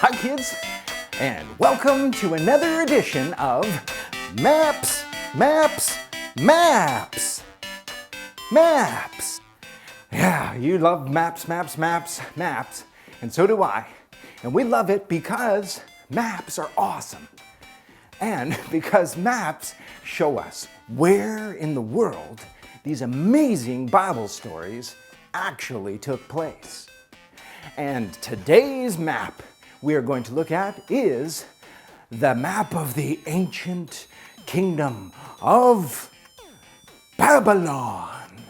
Hi kids, and welcome to another edition of Maps, Maps, Maps. Maps. Yeah, you love maps, maps, maps, maps, and so do I. And we love it because maps are awesome. And because maps show us where in the world these amazing Bible stories actually took place. And today's map we are going to look at is the map of the ancient kingdom of Babylon.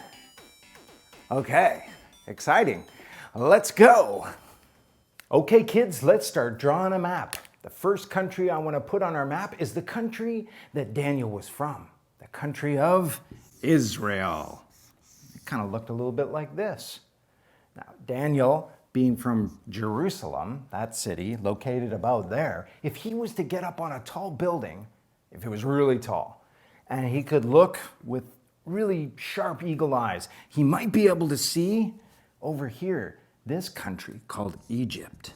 Okay, exciting. Let's go. Okay, kids, let's start drawing a map. The first country I want to put on our map is the country that Daniel was from, the country of Israel. It kind of looked a little bit like this. Now, Daniel, being from Jerusalem, that city located about there, if he was to get up on a tall building, if it was really tall, and he could look with really sharp eagle eyes, he might be able to see over here this country called Egypt.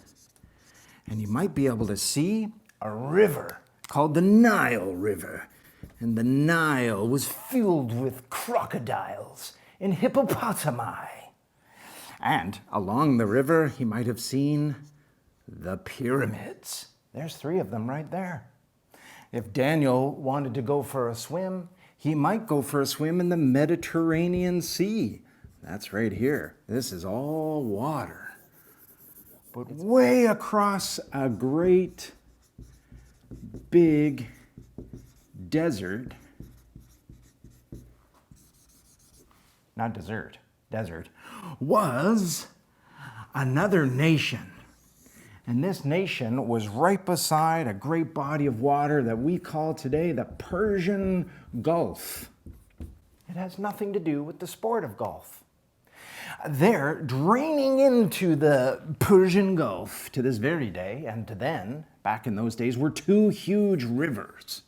And you might be able to see a river called the Nile River. And the Nile was filled with crocodiles and hippopotami. And along the river, he might have seen the pyramids. There's 3 of them right there. If Daniel wanted to go for a swim, he might go for a swim in the Mediterranean Sea. That's right here. This is all water. But way across a great big desert, not desert, desert, was another nation. And this nation was right beside a great body of water that we call today the Persian Gulf. It has nothing to do with the sport of golf. There, draining into the Persian Gulf to this very day, and to then, back in those days, were 2 huge rivers.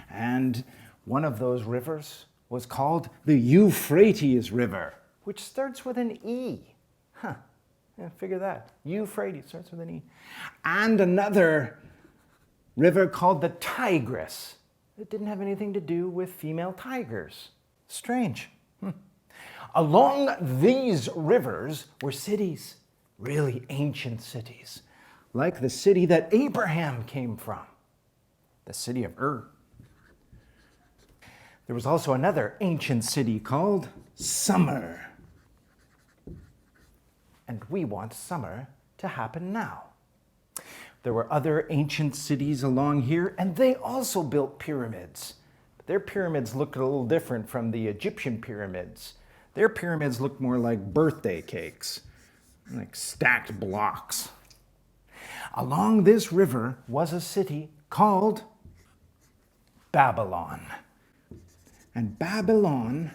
And one of those rivers was called the Euphrates River, which starts with an E. Huh, yeah, figure that. Euphrates starts with an E. And another river called the Tigris. It didn't have anything to do with female tigers. Strange. Along these rivers were cities, really ancient cities, like the city that Abraham came from, the city of Ur. There was also another ancient city called Summer. And we want summer to happen now. There were other ancient cities along here, and they also built pyramids. But their pyramids looked a little different from the Egyptian pyramids. Their pyramids looked more like birthday cakes, like stacked blocks. Along this river was a city called Babylon. And Babylon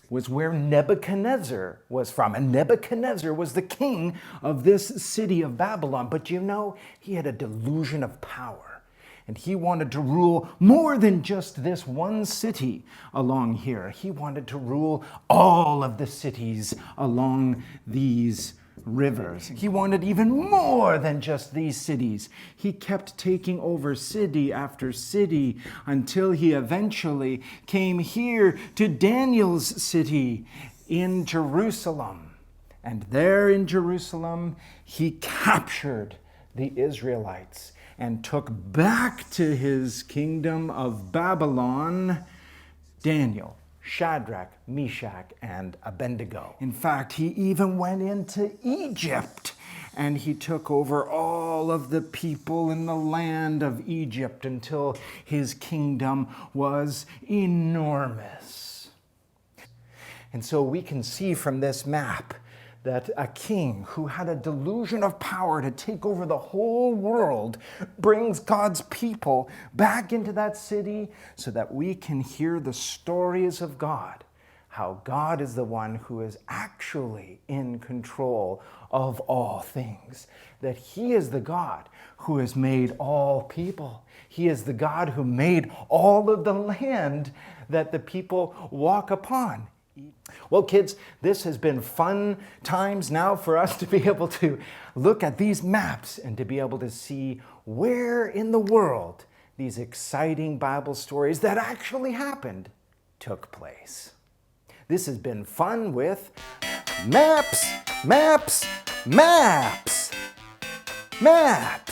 was where Nebuchadnezzar was from. And Nebuchadnezzar was the king of this city of Babylon. But you know, he had a delusion of power. And he wanted to rule more than just this one city along here. He wanted to rule all of the cities along these rivers. He wanted even more than just these cities. He kept taking over city after city until he eventually came here to Daniel's city in Jerusalem. And there in Jerusalem, he captured the Israelites and took back to his kingdom of Babylon Daniel, Shadrach, Meshach, and Abednego. In fact, he even went into Egypt and he took over all of the people in the land of Egypt until his kingdom was enormous. And so we can see from this map that a king who had a delusion of power to take over the whole world brings God's people back into that city so that we can hear the stories of God, how God is the one who is actually in control of all things, that he is the God who has made all people. He is the God who made all of the land that the people walk upon. Well, kids, this has been fun times now for us to be able to look at these maps and to be able to see where in the world these exciting Bible stories that actually happened took place. This has been fun with Maps, Maps, Maps, Maps.